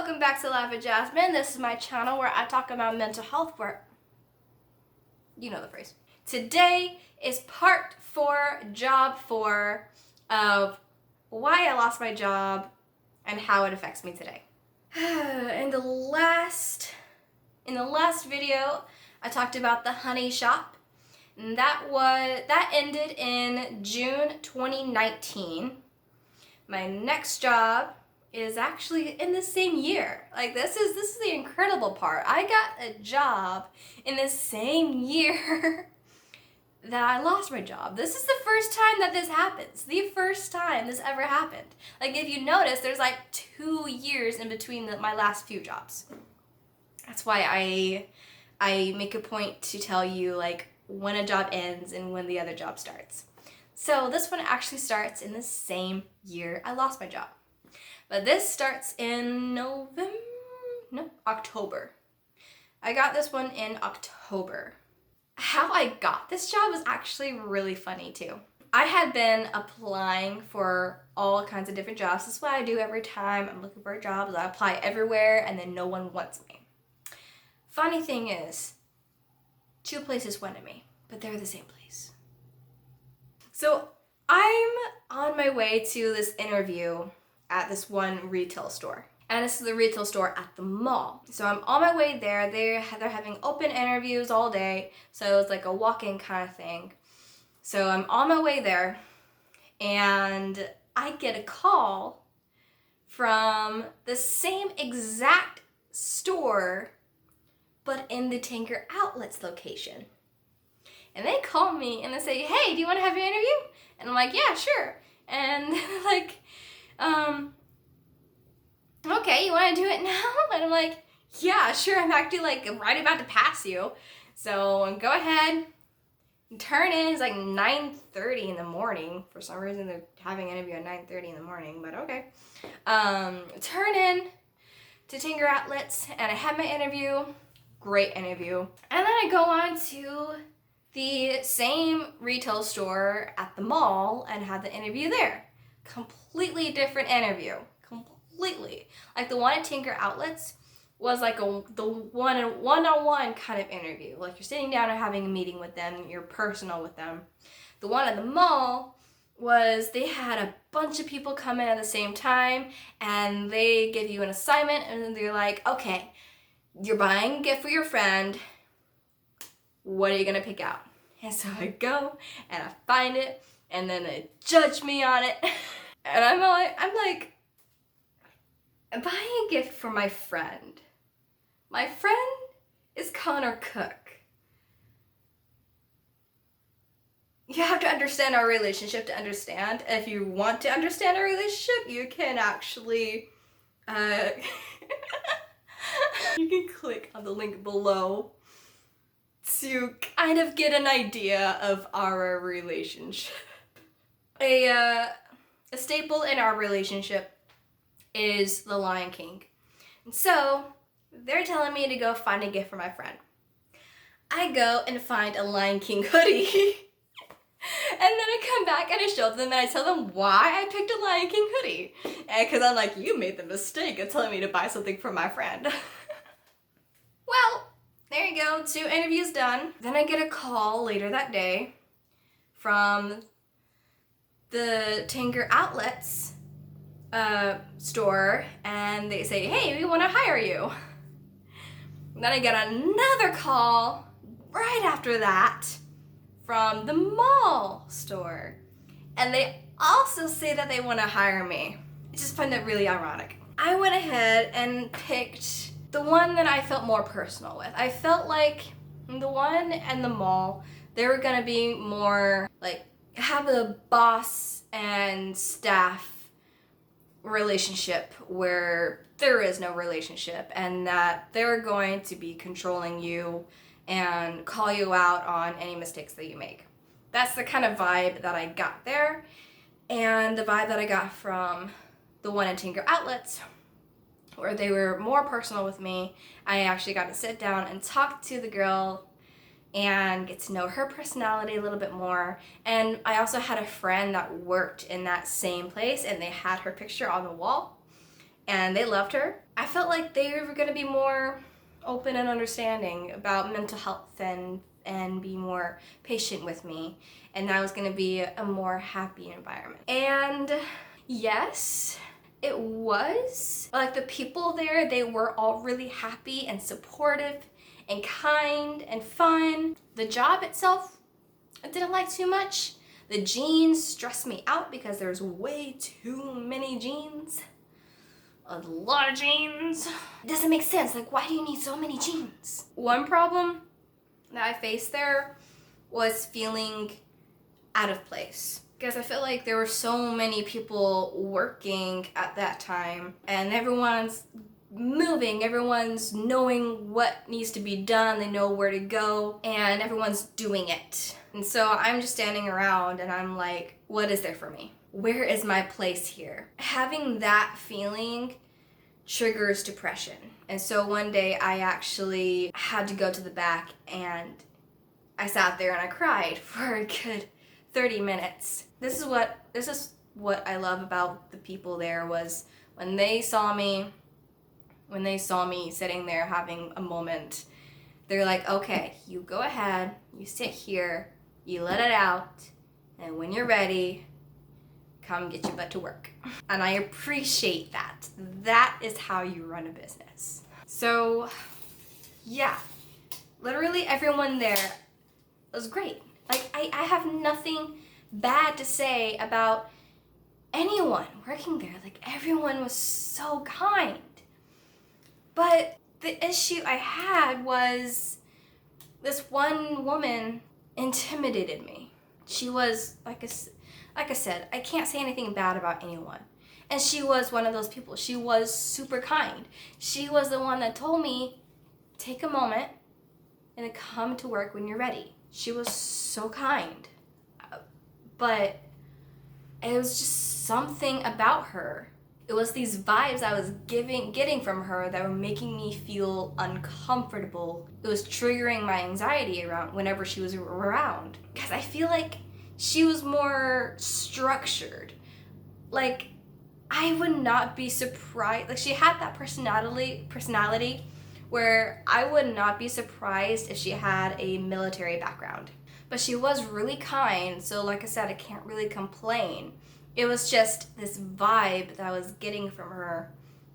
welcome back to Life with Jasmine. This is my channel where I talk about mental health, where you know the phrase. Today is part 4, job 4 of why I lost my job and how it affects me today. In the last video, I talked about the honey shop, and that ended in June 2019. My next job is actually in the same year. Like this is the incredible part. I got a job in the same year that I lost my job. This is the first time that this happens. The first time this ever happened. Like if you notice, there's like 2 years in between my last few jobs. That's why I make a point to tell you like when a job ends and when the other job starts. So this one actually starts in the same year I lost my job. But this starts in October. I got this one in October. How I got this job was actually really funny too. I had been applying for all kinds of different jobs. This is what I do every time I'm looking for a job. I apply everywhere and then no one wants me. Funny thing is, 2 places wanted me, but they're the same place. So I'm on my way to this interview at this one retail store. And this is the retail store at the mall. So I'm on my way there. They're having open interviews all day. So it's like a walk-in kind of thing. So I'm on my way there and I get a call from the same exact store but in the Tinker Outlets location. And they call me and they say, hey, do you want to have your interview? And I'm like, yeah, sure. And they're like, okay, you want to do it now? And I'm like, yeah, sure. I'm actually like right about to pass you. So go ahead and turn in. It's like 9:30 in the morning. For some reason, they're having an interview at 9:30 in the morning, but okay. Turn in to Tinker Outlets and I had my interview. Great interview. And then I go on to the same retail store at the mall and had the interview there. Completely different interview. Completely. Like the one at Tinker Outlets was like the one-on-one kind of interview. Like you're sitting down and having a meeting with them, you're personal with them. The one at the mall was they had a bunch of people come in at the same time and they give you an assignment and they're like, okay, you're buying a gift for your friend. What are you gonna pick out? And so I go and I find it and then they judge me on it. And I'm like, I'm buying a gift for my friend. My friend is Connor Cook. You have to understand our relationship to understand. If you want to understand our relationship, you can actually, you can click on the link below to kind of get an idea of our relationship. A staple in our relationship is The Lion King. And so they're telling me to go find a gift for my friend. I go and find a Lion King hoodie. And then I come back and I show them and I tell them why I picked a Lion King hoodie. Because I'm like, you made the mistake of telling me to buy something for my friend. Well, there you go, 2 interviews done. Then I get a call later that day from the Tinker Outlets store and they say, hey, we want to hire you. And then I get another call right after that from the mall store and they also say that they want to hire me. I just find that really ironic. I went ahead and picked the one that I felt more personal with. I felt like the one and the mall, they were gonna be more like have a boss and staff relationship where there is no relationship and that they're going to be controlling you and call you out on any mistakes that you make. That's the kind of vibe that I got there, and the vibe that I got from the one in Tinker Outlets where they were more personal with me. I actually got to sit down and talk to the girl and get to know her personality a little bit more. And I also had a friend that worked in that same place and they had her picture on the wall. and they loved her. I felt like they were gonna be more open and understanding about mental health and be more patient with me, and that was gonna be a more happy environment. And yes, it was. Like, the people there, they were all really happy and supportive and kind and fun. The job itself, I didn't like too much. The jeans stressed me out because there's way too many jeans. A lot of jeans. It doesn't make sense. Like, why do you need so many jeans? One problem that I faced there was feeling out of place, because I felt like there were so many people working at that time, and everyone's moving, everyone's knowing what needs to be done, they know where to go, and everyone's doing it. And so I'm just standing around and I'm like, what is there for me? Where is my place here? Having that feeling triggers depression. And so one day I actually had to go to the back, and I sat there and I cried for a good 30 minutes. This is what I love about the people there, was when they saw me sitting there having a moment, they're like, okay, you go ahead, you sit here, you let it out, and when you're ready, come get your butt to work. And I appreciate that. That is how you run a business. So yeah, literally everyone there was great. Like, I have nothing bad to say about anyone working there. Like, everyone was so kind. But the issue I had was this one woman intimidated me. She was, like I said, I can't say anything bad about anyone. And she was one of those people. She was super kind. She was the one that told me, take a moment and come to work when you're ready. She was so kind. But it was just something about her. It was these vibes I was getting from her that were making me feel uncomfortable. It was triggering my anxiety around whenever she was around. Because I feel like she was more structured. Like, I would not be surprised. Like, she had that personality where I would not be surprised if she had a military background. But she was really kind, so like I said, I can't really complain. It was just this vibe that I was getting from her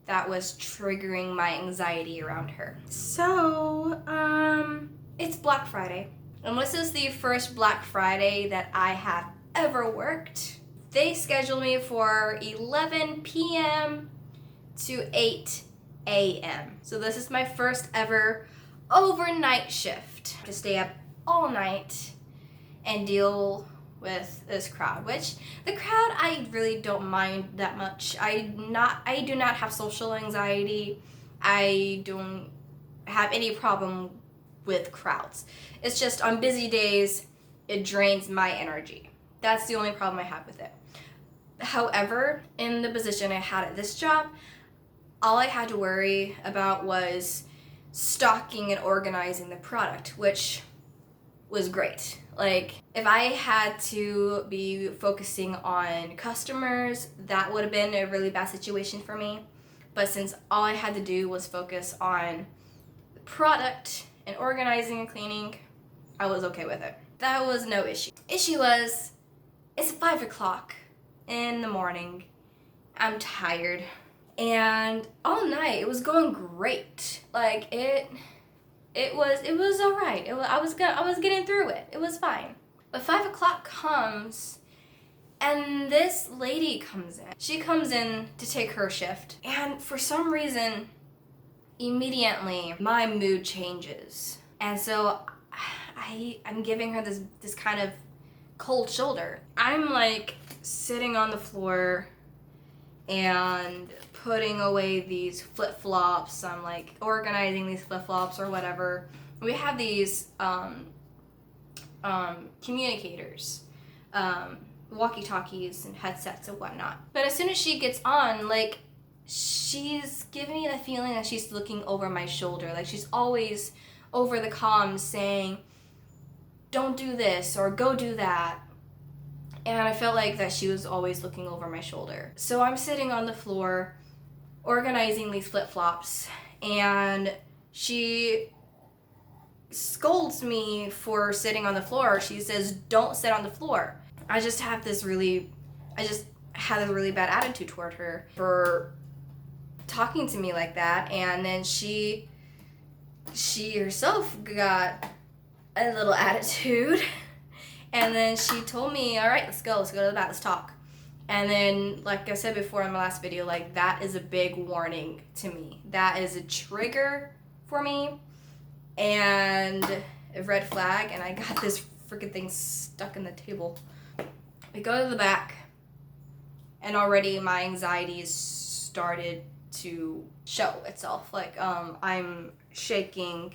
that was triggering my anxiety around her. So, it's Black Friday. And this is the first Black Friday that I have ever worked. They scheduled me for 11 p.m. to 8 a.m. So this is my first ever overnight shift. To stay up all night and deal with this crowd, which the crowd I really don't mind that much. I do not have social anxiety. I don't have any problem with crowds. It's just on busy days, it drains my energy. That's the only problem I have with it. However, in the position I had at this job, all I had to worry about was stocking and organizing the product, which was great. Like, if I had to be focusing on customers, that would have been a really bad situation for me. But since all I had to do was focus on the product and organizing and cleaning, I was okay with it. That was no issue. Issue was, it's 5 o'clock in the morning. I'm tired. And all night, it was going great. Like, it was all right. I was getting through it. It was fine. But 5 o'clock comes, and this lady comes in. She comes in to take her shift. And for some reason, immediately, my mood changes. And so I'm giving her this kind of cold shoulder. I'm like sitting on the floor and putting away these flip-flops. I'm like organizing these flip-flops or whatever. We have these communicators, walkie-talkies and headsets and whatnot. But as soon as she gets on, like, she's giving me the feeling that she's looking over my shoulder. Like, she's always over the comms saying, don't do this or go do that. And I felt like that she was always looking over my shoulder. So I'm sitting on the floor organizing these flip-flops, and she scolds me for sitting on the floor. She says, "Don't sit on the floor." I just had a really bad attitude toward her for talking to me like that. And then she herself got a little attitude, and then she told me, "All right, let's go to the back, let's talk." And then, like I said before in my last video, like, that is a big warning to me. That is a trigger for me and a red flag, and I got this freaking thing stuck in the table. I go to the back, and already my anxieties started to show itself. Like, I'm shaking,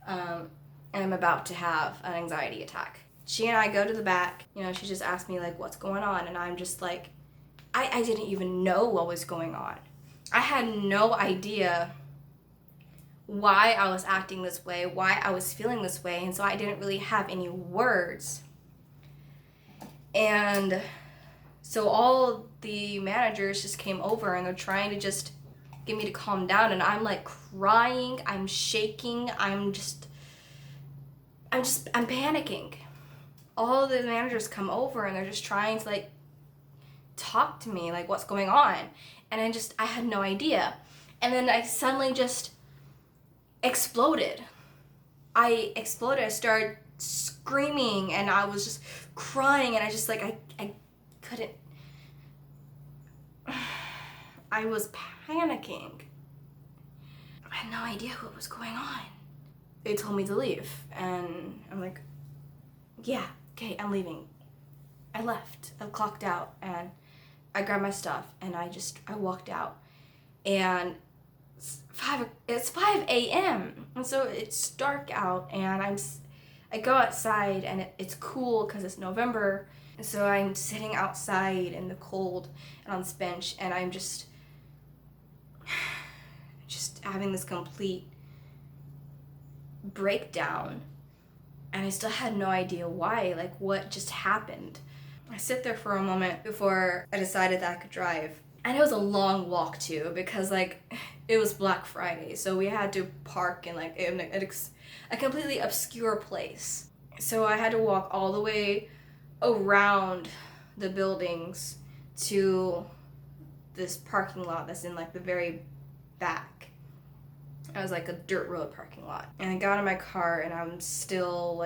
and I'm about to have an anxiety attack. She and I go to the back. You know, she just asked me, like, what's going on? And I'm just like, I didn't even know what was going on. I had no idea why I was acting this way, why I was feeling this way, and so I didn't really have any words. And so all the managers just came over, and they're trying to just get me to calm down, and I'm like crying, I'm shaking, I'm panicking. All the managers come over, and they're just trying to, like, talk to me, like, what's going on? And I had no idea. And then I suddenly just exploded. I started screaming, and I was just crying, and I just, like, I couldn't. I was panicking. I had no idea what was going on. They told me to leave, and I'm like, yeah, okay, I'm leaving. I left. I clocked out, and I grabbed my stuff, and I walked out. And it's 5 a.m. and so it's dark out, and I go outside, and it's cool because it's November. And so I'm sitting outside in the cold and on this bench, and I'm just having this complete breakdown. And I still had no idea why, like, what just happened. I sit there for a moment before I decided that I could drive. And it was a long walk too, because, like, it was Black Friday, so we had to park in, like, a completely obscure place. So I had to walk all the way around the buildings to this parking lot that's in, like, the very back. It was like a dirt road parking lot. And I got in my car, and I'm still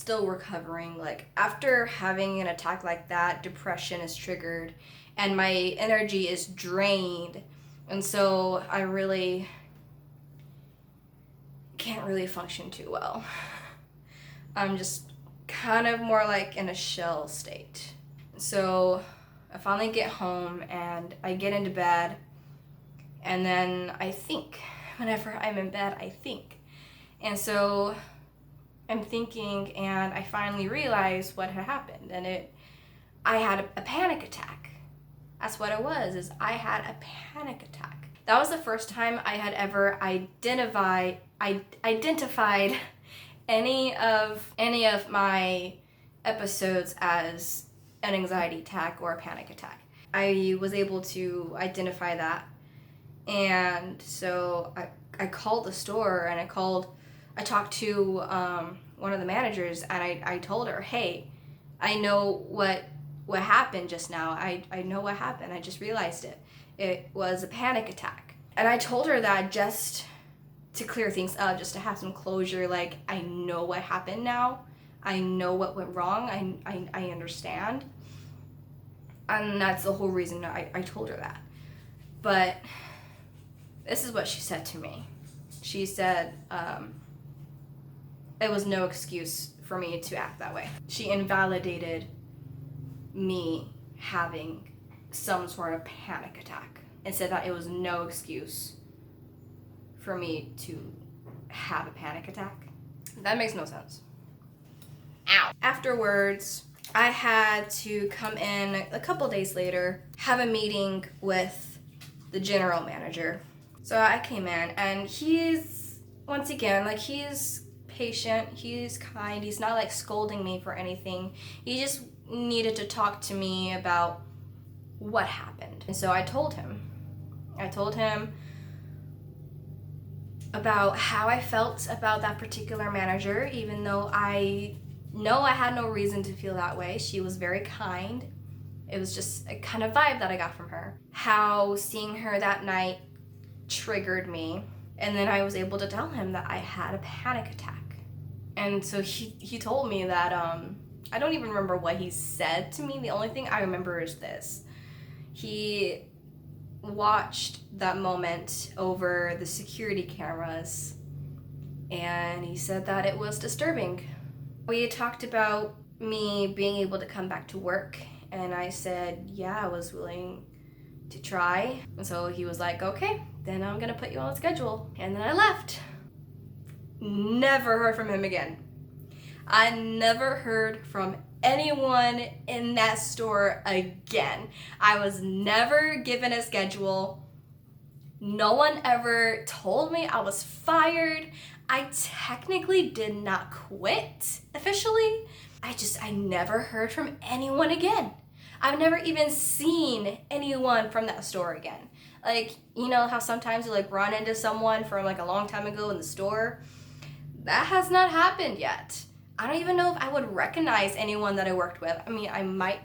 recovering. Like, after having an attack like that, depression is triggered, and my energy is drained. And so I really can't really function too well. I'm just kind of more like in a shell state. So I finally get home, and I get into bed, and then I think. Whenever I'm in bed, I think. And so I'm thinking, and I finally realized what had happened, and I had a panic attack. That's what it was, is I had a panic attack. That was the first time I had ever identified any of my episodes as an anxiety attack or a panic attack. I was able to identify that, and so I called the store, and I talked to one of the managers, and I told her, hey, I know what happened just now. I know what happened. I just realized it. It was a panic attack. And I told her that just to clear things up, just to have some closure. Like, I know what happened now. I know what went wrong. I understand. And that's the whole reason I told her that. But this is what she said to me. She said, it was no excuse for me to act that way. She invalidated me having some sort of panic attack and said that it was no excuse for me to have a panic attack. That makes no sense. Ow. Afterwards, I had to come in a couple days later, have a meeting with the general manager. So I came in, and he's, once again, like, he's patient, he's kind, he's not, like, scolding me for anything. He just needed to talk to me about what happened. And so I told him about how I felt about that particular manager, even though I know I had no reason to feel that way. She was very kind. It was just a kind of vibe that I got from her. How seeing her that night triggered me. And then I was able to tell him that I had a panic attack. And so he told me that, I don't even remember what he said to me. The only thing I remember is this. He watched that moment over the security cameras, and he said that it was disturbing. We talked about me being able to come back to work, and I said, yeah, I was willing to try. And so he was like, okay, then I'm gonna put you on the schedule. And then I left. Never heard from him again. I never heard from anyone in that store again. I was never given a schedule. No one ever told me I was fired. I technically did not quit officially. I never heard from anyone again. I've never even seen anyone from that store again. Like, you know how sometimes you like run into someone from like a long time ago in the store? That has not happened yet. I don't even know if I would recognize anyone that I worked with. I mean, I might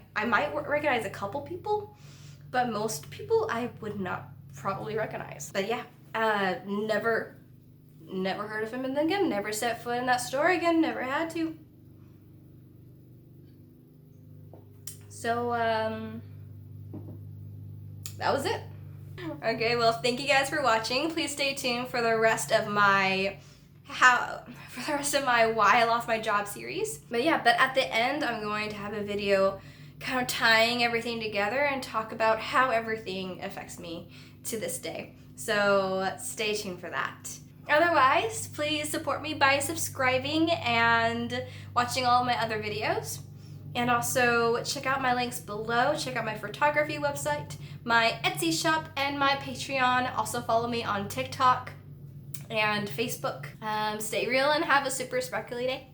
recognize a couple people, but most people I would not probably recognize. But yeah, never heard of him again. Never set foot in that store again. Never had to. So that was it. Okay, well, thank you guys for watching. Please stay tuned for the rest of my why I lost my job series. But yeah, but at the end, I'm going to have a video kind of tying everything together and talk about how everything affects me to this day. So stay tuned for that. Otherwise, please support me by subscribing and watching all of my other videos. And also check out my links below. Check out my photography website, my Etsy shop, and my Patreon. Also follow me on TikTok and Facebook. Stay real and have a super sparkly day.